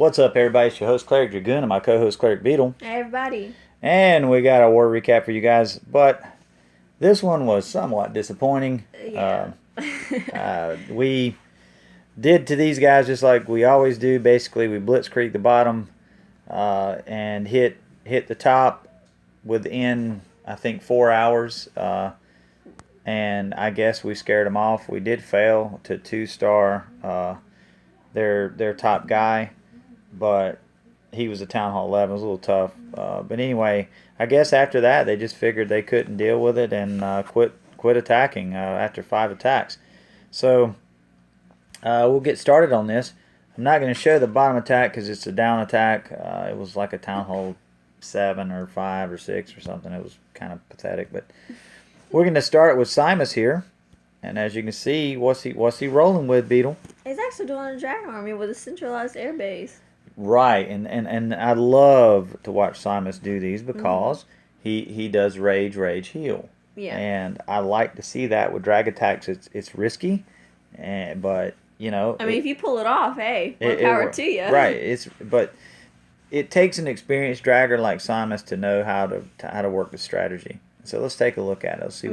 What's up, everybody? It's your host, Cleric Dragoon, and my co-host, Cleric Beetle. Hey, everybody. And we got a war recap for you guys, but this one was somewhat disappointing. Yeah. We did to these guys just like we always do. Basically, we blitzkrieg the bottom and hit the top within, I think, 4 hours. And I guess we scared them off. We did fail to 2-star their top guy, but he was a Town Hall 11. It was a little tough. But anyway, I guess after that, they just figured they couldn't deal with it and quit attacking after 5 attacks. So we'll get started on this. I'm not going to show the bottom attack because it's a down attack. It was like a Town Hall 7 or 5 or 6 or something. It was kind of pathetic. But we're going to start with Simus here. And as you can see, what's he rolling with, Beetle? He's actually doing a dragon army with a centralized air base. Right, and I love to watch Simus do these because he does rage, heal. Yeah. And I like to see that with drag attacks. It's risky, but you know. I mean, if you pull it off, hey, more power to you. Right. But it takes an experienced dragger like Simus to know how to work the strategy. So let's take a look at it. Let's see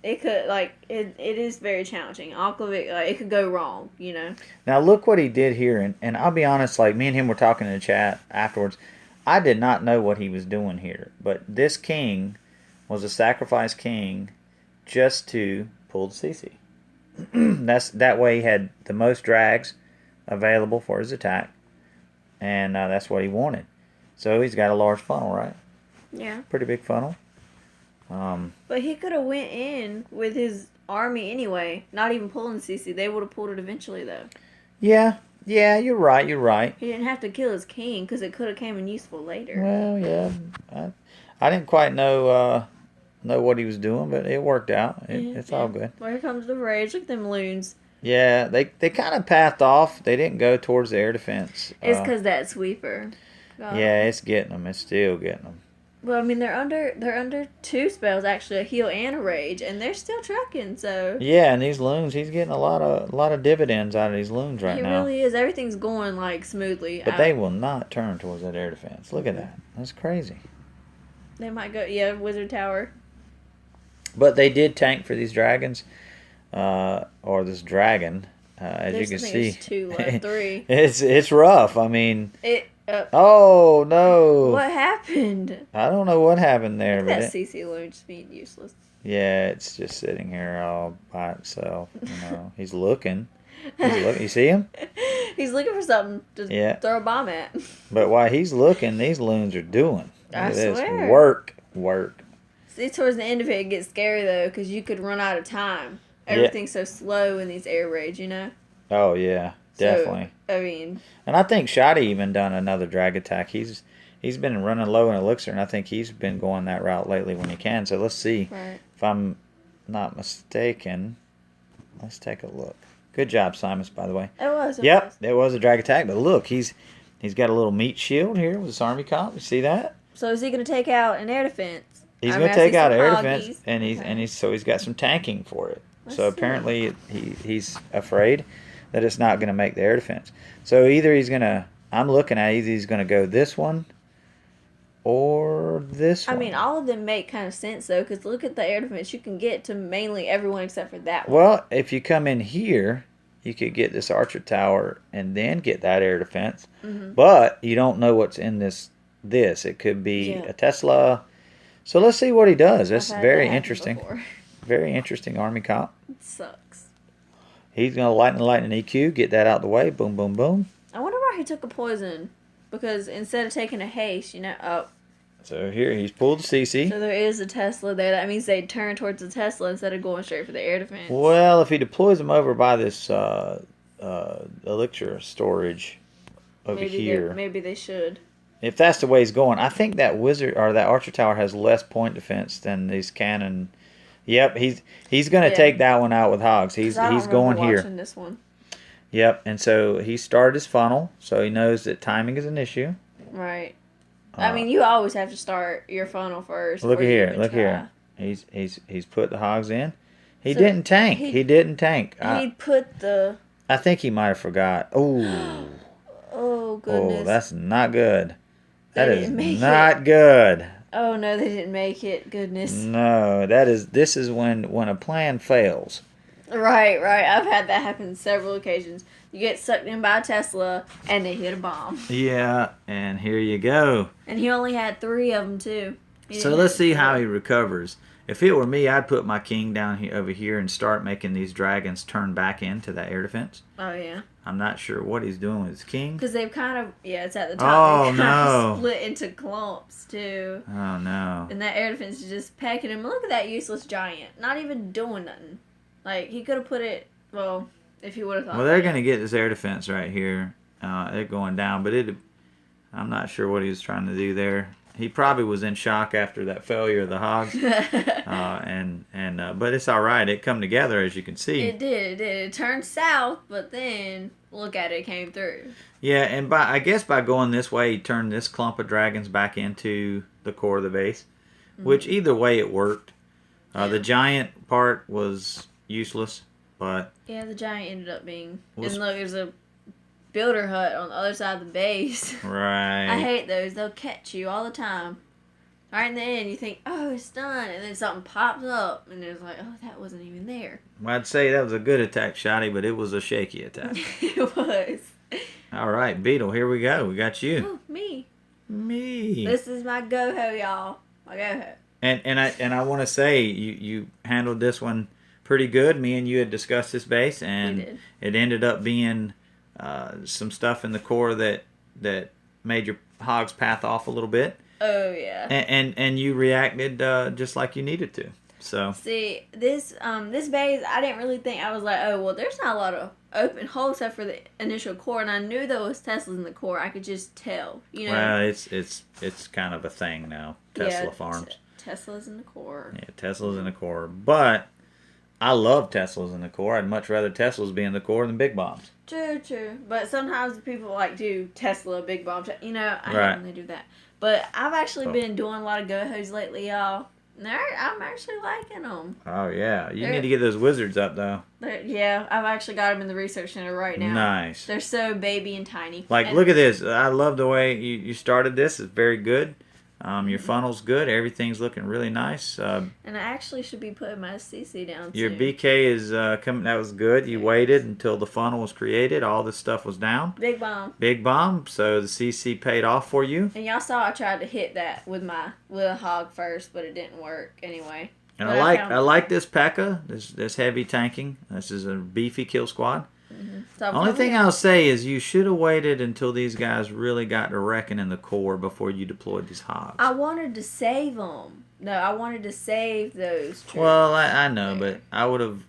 it could, it is very challenging. Alkovic, it could go wrong, you know. Now look what he did here, and I'll be honest, like me and him were talking in the chat afterwards. I did not know what he was doing here, but this king was a sacrifice king just to pull the CC. That way he had the most drags available for his attack, and that's what he wanted. So he's got a large funnel, right? Yeah. Pretty big funnel. But he could have went in with his army anyway, not even pulling CC. They would have pulled it eventually, though. Yeah, you're right. He didn't have to kill his king because it could have came in useful later. Well, yeah, I didn't quite know what he was doing, but it worked out. It's all good. Well, here comes the rage. Look at them loons. Yeah, they kind of pathed off. They didn't go towards the air defense. It's because that sweeper. Yeah, it's getting them. It's still getting them. Well, I mean, they're under 2 spells actually, a heal and a rage, and they're still trucking. So yeah, and these loons, he's getting a lot of dividends out of these loons right now. He really is. Everything's going smoothly. But they will not turn towards that air defense. Look at that. That's crazy. They might go, Wizard Tower. But they did tank for these dragons, or this dragon. As you can see, there's 2 left, 3. It's rough. I mean, oh no! What happened? I don't know what happened there, but that CC loon just being useless. Yeah, it's just sitting here all by itself. You know, he's looking. You see him? He's looking for something to throw a bomb at. But while he's looking, these loons are doing. I swear. Work. See, towards the end of it gets scary though, because you could run out of time. Everything's so slow in these air raids, you know. Oh yeah. Definitely. So, I mean, and I think Shoddy even done another drag attack. He's been running low in elixir, and I think he's been going that route lately when he can. So let's see if I'm not mistaken. Let's take a look. Good job, Simus, by the way. It was. It was a drag attack, but look, he's got a little meat shield here with his army comp. You see that? So is he going to take out an air defense? He's going to take out air defense, and he's got some tanking for it. So apparently he's afraid that it's not going to make the air defense. So either he's going to, I'm looking at either he's going to go this one or this one. I mean, all of them make kind of sense, though, because look at the air defense. You can get to mainly everyone except for that one. Well, if you come in here, you could get this archer tower and then get that air defense. Mm-hmm. But you don't know what's in this. It could be a Tesla. So let's see what he does. That's very interesting. Very interesting army comp. It sucks. He's going to lightning EQ, get that out the way. Boom, boom, boom. I wonder why he took a poison. Because instead of taking a haste, So here, he's pulled the CC. So there is a Tesla there. That means they turn towards the Tesla instead of going straight for the air defense. Well, if he deploys them over by this elixir storage over here. Maybe they should. If that's the way he's going. I think that wizard or that archer tower has less point defense than these cannon. Yep, he's going to take that one out with hogs. He's going here. This one. Yep, and so he started his funnel, so he knows that timing is an issue. Right. I mean, you always have to start your funnel first. Look here. He's put the hogs in. He didn't tank. He didn't tank. He put the. I think he might have forgot. Oh. Oh goodness. Oh, that's not good. They That is didn't make not good. Oh no, they didn't make it. Goodness. No, this is when a plan fails. Right. I've had that happen several occasions. You get sucked in by a Tesla, and they hit a bomb. Yeah, and here you go. And he only had 3 of them too. So let's see how he recovers. If it were me, I'd put my king down here over here and start making these dragons turn back into that air defense. Oh yeah. I'm not sure what he's doing with his king. Because they've kind of it's at the top. Oh no! Split into clumps too. Oh no! And that air defense is just pecking him. Look at that useless giant. Not even doing nothing. Like he could have put it. Well, if he would have thought. Well, they're gonna get this air defense right here. They're going down, but I'm not sure what he was trying to do there. He probably was in shock after that failure of the hogs, but it's all right. It come together, as you can see. It did. It turned south, but then look at it, it came through. Yeah, and I guess by going this way, he turned this clump of dragons back into the core of the base, which either way it worked. The giant part was useless, but yeah, the giant ended up being. And look, there's a builder hut on the other side of the base. Right. I hate those. They'll catch you all the time. Right in the end, you think, oh, it's done. And then something pops up. And it's like, oh, that wasn't even there. Well, I'd say that was a good attack, Shotty, but it was a shaky attack. It was. All right, Beetle, here we go. We got you. Oh, me. This is my go-ho, y'all. My go-ho. And I want to say, you handled this one pretty good. Me and you had discussed this base, and it ended up being some stuff in the core that made your hog's path off a little bit. Oh yeah. And you reacted just like you needed to. So see this base, I didn't really think. I was like, oh well, there's not a lot of open holes except for the initial core, and I knew there was Teslas in the core. I could just tell, you know. Well, it's kind of a thing now. Tesla farms. Tesla's in the core. Yeah, Tesla's in the core, but I love Teslas in the core. I'd much rather Teslas be in the core than big bombs. True. But sometimes people like do Tesla big bombs. You know, I hate when they do that. But I've actually been doing a lot of go-hos lately, y'all. I'm actually liking them. Oh, yeah. You need to get those wizards up, though. Yeah, I've actually got them in the research center right now. Nice. They're so baby and tiny. Look at this. I love the way you started this. It's very good. Your funnel's good. Everything's looking really nice. And I actually should be putting my CC down, Your too. BK is coming. That was good. You waited until the funnel was created. All this stuff was down. Big bomb. So the CC paid off for you. And y'all saw I tried to hit that with a hog first, but it didn't work anyway. And I like this P.E.K.K.A. This heavy tanking. This is a beefy kill squad. Mm-hmm. So Only thing I'll say is you should have waited until these guys really got to wrecking in the core before you deployed these hogs. I wanted to save them. No, I wanted to save those troops. Well, I know, but I would have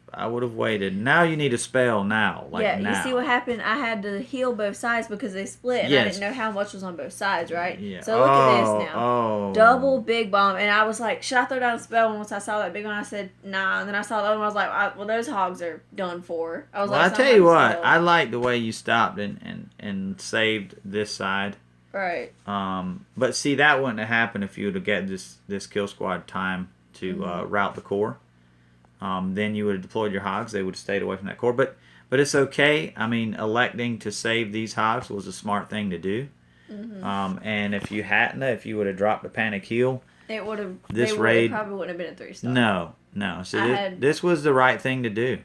waited. Now you need a spell now. Yeah, now. You see what happened? I had to heal both sides because they split, and I didn't know how much was on both sides, right? Yeah. So look at this now. Oh. Double big bomb, and I was like, should I throw down a spell? And once I saw that big one, I said, nah. And then I saw the other one, I was like, well, those hogs are done for. I was well, like, I tell you what, I like the way you stopped and saved this side. Right. But see, that wouldn't have happened if you would have got this kill squad time to route the core. Then you would have deployed your hogs. They would have stayed away from that core. But it's okay. I mean, electing to save these hogs was a smart thing to do. Mm-hmm. And if you would have dropped the panic heal, it would have. This raid probably wouldn't have been a 3-star. No. So this was the right thing to do.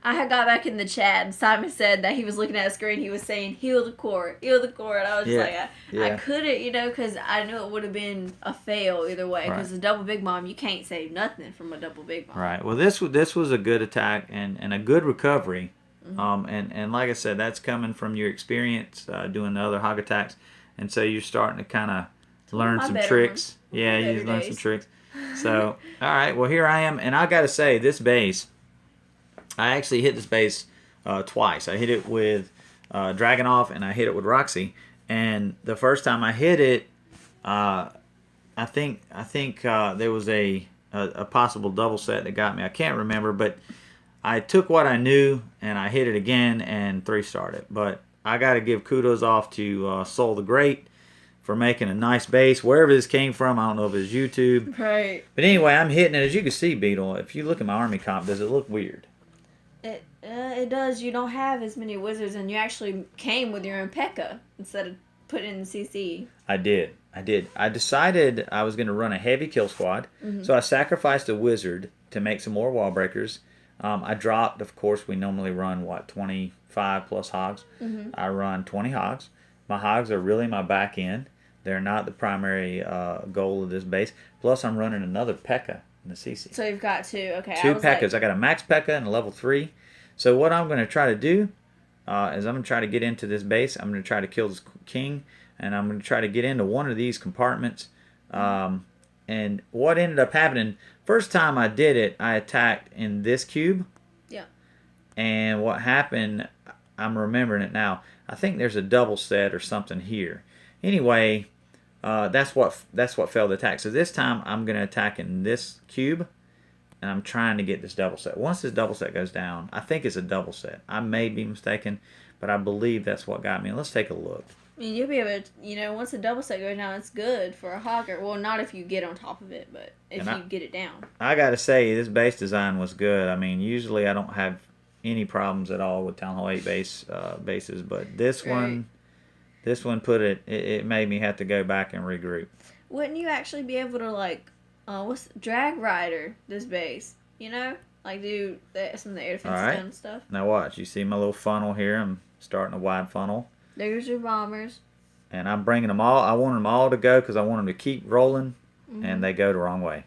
I had got back in the chat, and Simon said that he was looking at a screen. He was saying, heal the core. And I was just I couldn't, because I knew it would have been a fail either way. Because the double big bomb, you can't save nothing from a double big bomb. Right. Well, this was a good attack and a good recovery. Mm-hmm. And like I said, that's coming from your experience doing the other hog attacks. And so you're starting to kind of learn some tricks. Yeah, you learn some tricks. So, all right. Well, here I am. And I got to say, this base... I actually hit this base twice. I hit it with Dragunov and I hit it with Roxy. And the first time I hit it, I think there was a possible double set that got me. I can't remember, but I took what I knew and I hit it again and 3-starred it. But I got to give kudos off to Soul the Great for making a nice base. Wherever this came from, I don't know if it's YouTube. Right. But anyway, I'm hitting it. As you can see, Beetle, if you look at my army comp, does it look weird? It does. You don't have as many wizards, and you actually came with your own P.E.K.K.A. instead of putting in the CC. I did. I decided I was going to run a heavy kill squad, so I sacrificed a wizard to make some more wall breakers. I dropped, of course, we normally run, 25 plus hogs. I run 20 hogs. My hogs are really my back end. They're not the primary goal of this base. Plus, I'm running another P.E.K.K.A. in the CC. So you've got two. Okay. Two P.E.K.K.A.s. I got a max P.E.K.K.A. and a level 3. So what I'm going to try to do is I'm going to try to get into this base. I'm going to try to kill this king, and I'm going to try to get into one of these compartments. And what ended up happening, first time I did it, I attacked in this cube. Yeah. And what happened, I'm remembering it now. I think there's a double set or something here. Anyway, that's what failed the attack. So this time I'm going to attack in this cube, and I'm trying to get this double set. Once this double set goes down, I think it's a double set. I may be mistaken, but I believe that's what got me. Let's take a look. I mean, you'll be able to, once the double set goes down, it's good for a hogger. Well, not if you get on top of it, but if you get it down. I got to say, this base design was good. I mean, usually I don't have any problems at all with Town Hall 8 bases, but this one put it made me have to go back and regroup. Wouldn't you actually be able to, drag rider this base, Like do some of the air defense and stuff. Now watch, you see my little funnel here? I'm starting a wide funnel. There's your bombers. And I'm bringing them all. I want them all to go because I want them to keep rolling, and they go the wrong way.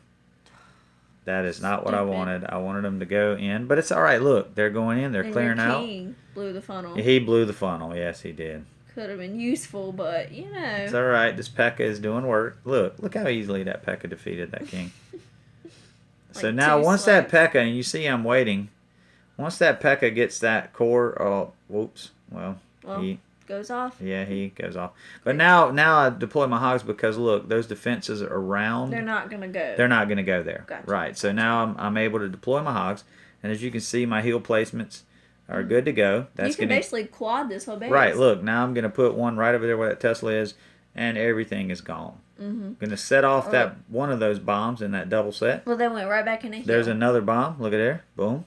That is not what I wanted. I wanted them to go in, but it's all right. Look, they're going in. They're clearing out. King blew the funnel. He blew the funnel. Yes, he did. Could have been useful, but It's all right. This P.E.K.K.A. is doing work. Look how easily that P.E.K.K.A. defeated that king. So now once that P.E.K.K.A., and you see I'm waiting, once that P.E.K.K.A. gets that core, whoops, he goes off. Yeah, he goes off. But now I deploy my hogs because look, those defenses around. They're not gonna go. They're not gonna go there. Gotcha. Right. So now I'm able to deploy my hogs, and as you can see, my heal placements are good to go. You can basically quad this whole base. Right. Look, now I'm gonna put one right over there where that Tesla is, and everything is gone. Gonna set off that one of those bombs in that double set. Well, they went right back in the heal. There's another bomb. Look at there. Boom.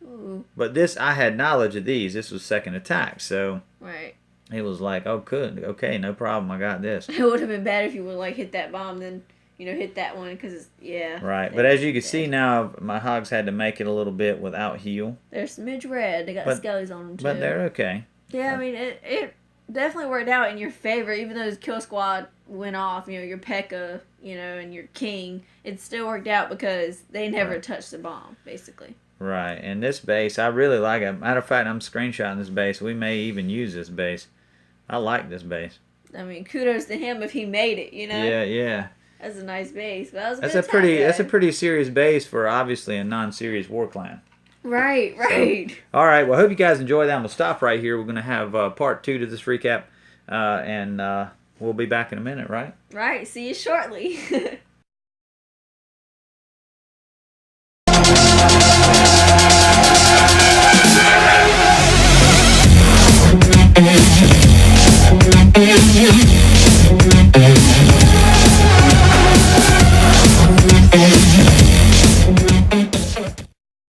Ooh. But this, I had knowledge of these. This was second attack, so. Right. It was like, oh, good, okay, no problem, I got this. It would have been bad if you would hit that bomb, then hit that one because Right, but as you can see now, my hogs had to make it a little bit without heal. They're smidge red. They got skellies on them too. But they're okay. Yeah, I mean it definitely worked out in your favor, even though his kill squad went off. Your P.E.K.K.A. And your king. It still worked out because they never touched the bomb, basically. Right, and this base, I really like it. Matter of fact, I'm screenshotting this base. We may even use this base. I like this base. I mean, kudos to him if he made it, Yeah. That's a nice base. But that was a that's a pretty serious base for obviously a non-serious war clan. Right. So, all right. Well, I hope you guys enjoyed that. I'm gonna stop right here. We're gonna have part 2 to this recap, and we'll be back in a minute. Right. Right. See you shortly. Yeah.